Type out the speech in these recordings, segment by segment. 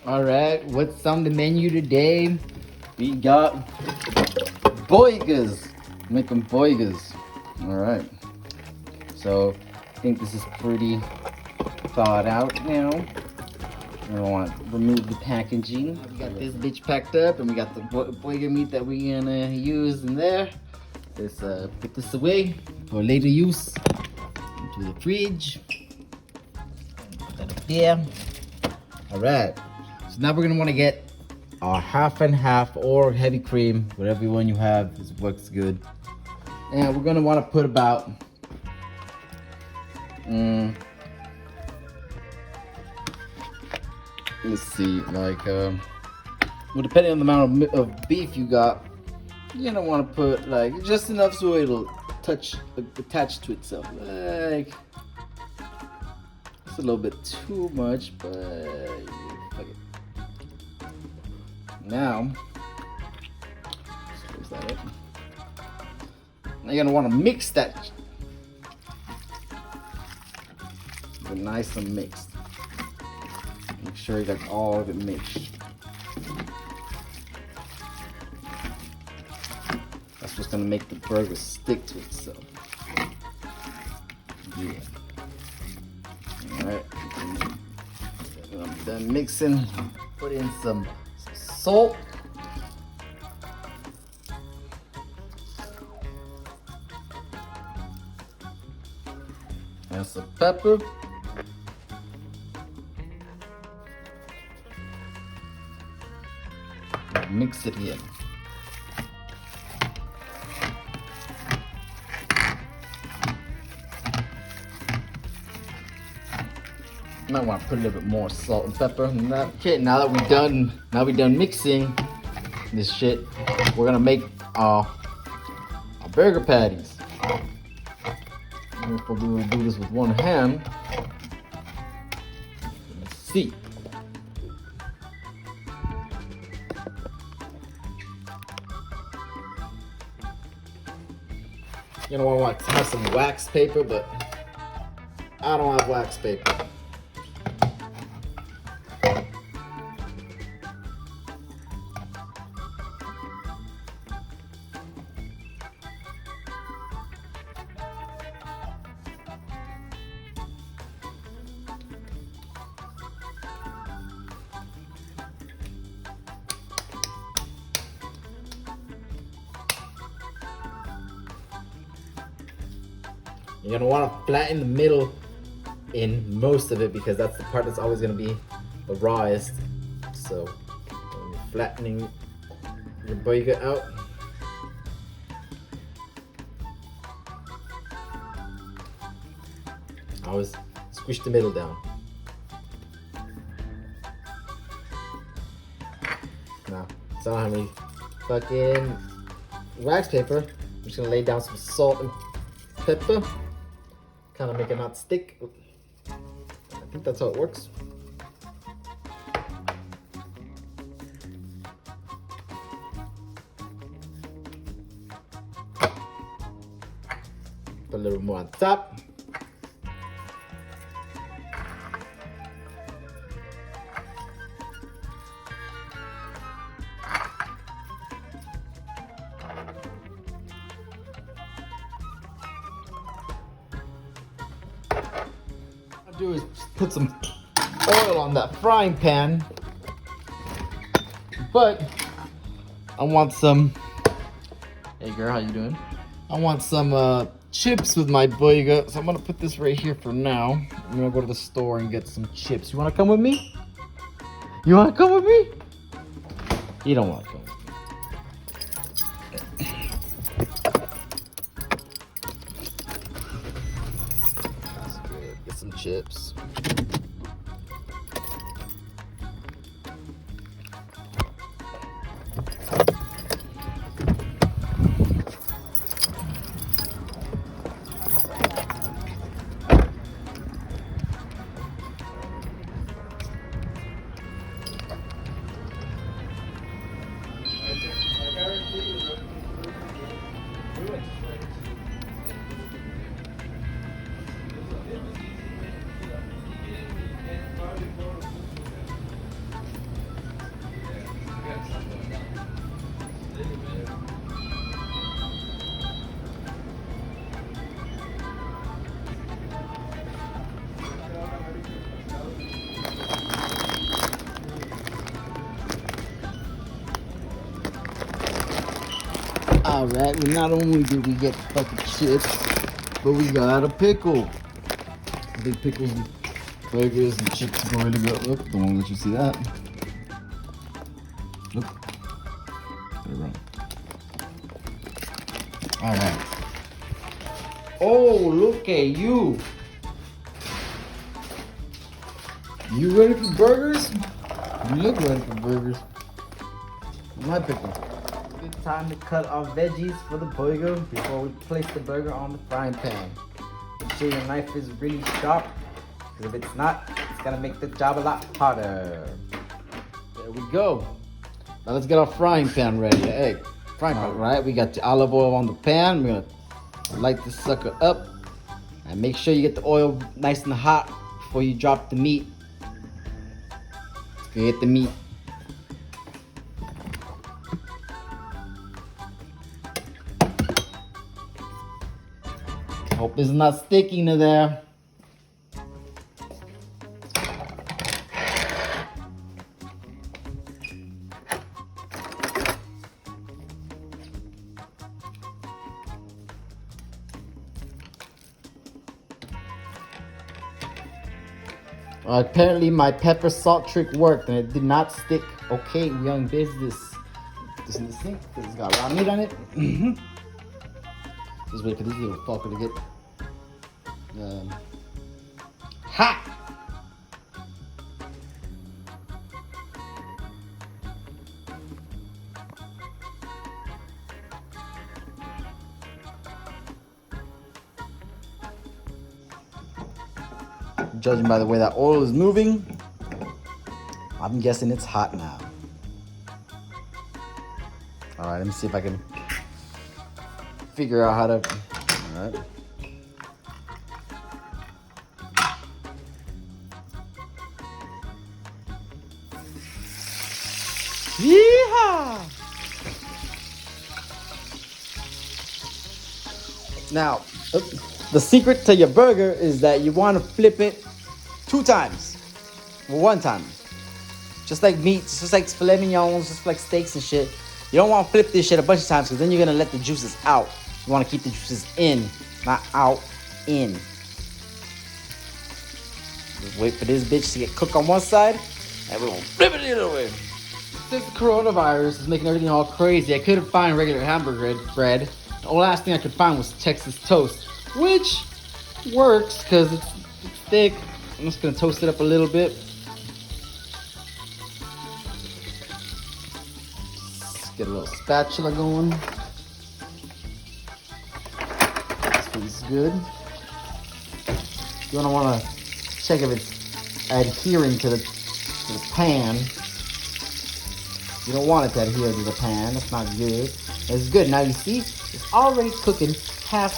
All right, what's on the menu today? We got boigas. Making boigas. All right. So I think this is pretty thawed out now. We don't want to remove the packaging. We got this bitch packed up, and we got the boiga meat that we're gonna use in there. Let's put this away for later use into the fridge. Put that up there. All right. So now we're gonna want to get our half and half or heavy cream, whatever one you have. This works good. And we're gonna want to put about let's see, like well, depending on the amount of beef you got, you're gonna want to put like just enough so it'll attach to itself. Like it's a little bit too much, but fuck it. Now, so is that it? Now you're gonna want to mix that nice and mixed. Make sure you got all of it mixed. That's what's gonna make the burger stick to itself. Yeah. Alright. When I'm done mixing, put in some salt. And some pepper. Mix it in. You might want to put a little bit more salt and pepper. Okay, now that we're done mixing this shit, we're gonna make our burger patties. If we will do this with one hand, let's see. You know, I want to have some wax paper, but I don't have wax paper. You're gonna want to flatten the middle in most of it because that's the part that's always gonna be the rawest. So when you're flattening your burger out, always squish the middle down. Now, so I don't have any fucking wax paper. I'm just gonna lay down some salt and pepper. Kind of make it not stick. I think that's how it works. Put a little more on top. Do is put some oil on that frying pan, but I want some. Hey girl, how you doing? I want some chips with my burger, so I'm gonna put this right here for now. I'm gonna go to the store and get some chips. You wanna come with me? You wanna come with me? You don't wanna come with me. That's good. Get some chips. Alright, well not only did we get fucking chips, but we got a pickle. I think pickles and burgers and chips go really good. Look, don't want to let you see that. Look. Got it wrong. Alright. Oh, look at you. You ready for burgers? You look ready for burgers. My pickle. Good time to cut our veggies for the burger before we place the burger on the frying pan. Make sure your knife is really sharp, because if it's not, it's gonna make the job a lot harder. There we go. Now let's get our frying pan ready. Hey, frying pan. All right, we got the olive oil on the pan. We're gonna light this sucker up, and make sure you get the oil nice and hot before you drop the meat. Let's go get the meat. Hope it's not sticking to there. Apparently my pepper salt trick worked and it did not stick. Okay, we on business. This in the sink because it's got raw meat on it. Just wait for this little fucker to get hot. Judging by the way that oil is moving, I'm guessing it's hot now. All right, let me see if I can figure out how to. All right. Yeehaw! Now, the secret to your burger is that you want to flip it 2 times, or 1 time. Just like meats, just like filet mignons, just like steaks and shit. You don't want to flip this shit a bunch of times because then you're going to let the juices out. You want to keep the juices in, not out, in. Just wait for this bitch to get cooked on one side, and we're going to flip it the other way. Since the coronavirus is making everything all crazy, I couldn't find regular hamburger bread. The only last thing I could find was Texas toast, which works because it's thick. I'm just going to toast it up a little bit. Get a little spatula going. This piece is good. You're gonna want to check if it's adhering to the pan. You don't want it to adhere to the pan. That's not good. It's good. Now you see, it's already cooking half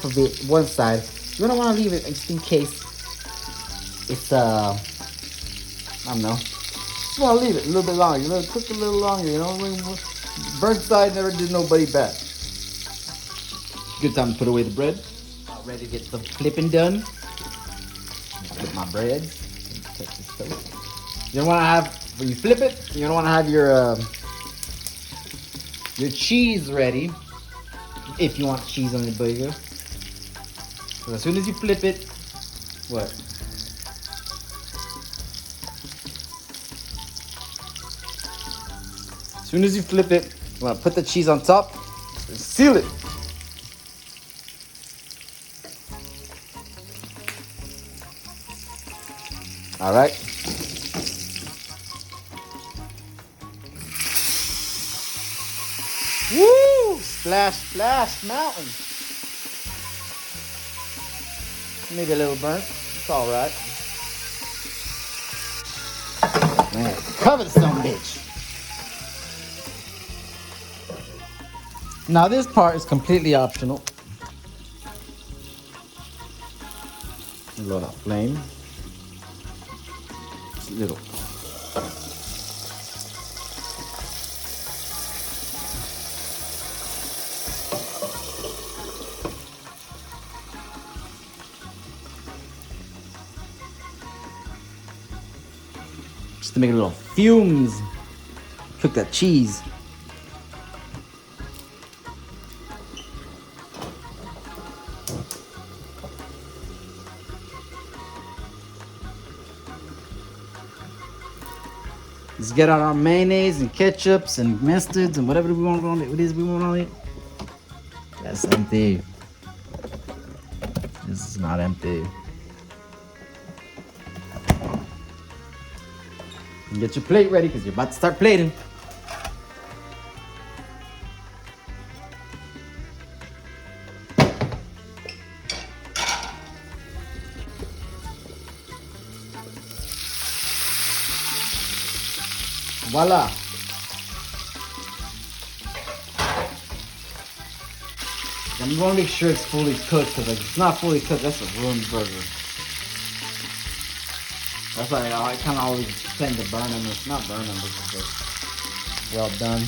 of it one side. You don't want to leave it just in case it's I don't know. You want to leave it a little bit longer. You let it cook a little longer. You know, burnt side never did nobody bad. Good time to put away the bread. About ready to get the flipping done. Flip my bread. Texas toast. You don't want to have, when you flip it, you don't want to have your cheese ready. If you want cheese on your burger. So as soon as you flip it, what? As soon as you flip it, you want to put the cheese on top and seal it. All right. Woo! Splash, splash, mountain. Maybe a little burnt. It's all right. Man, cover some bitch. Now this part is completely optional. Load up flame. Just a little. Just to make a little fumes. Cook that cheese. Let's get out our mayonnaise and ketchups and mustards and whatever we want on it. What is we want on it? That's empty. This is not empty. And get your plate ready because you're about to start plating. Voila. I'm going to make sure it's fully cooked because if it's not fully cooked, that's a ruined burger. That's why I kind of always tend to burn them. It's not burn them because it's well done.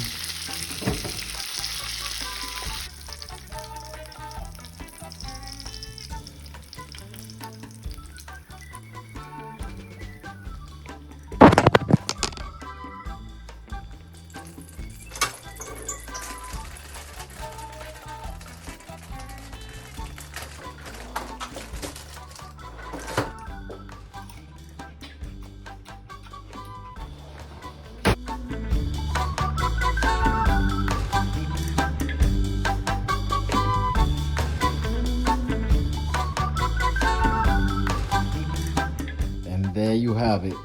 And there you have it.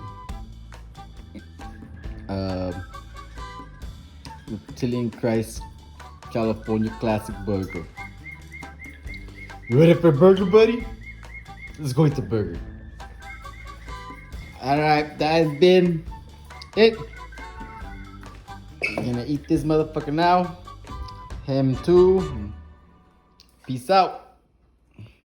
Reptilian Christ California Classic Burger. You ready for a burger, buddy? Let's go eat the burger. Alright, that has been it. We're gonna eat this motherfucker now. Him too. Peace out.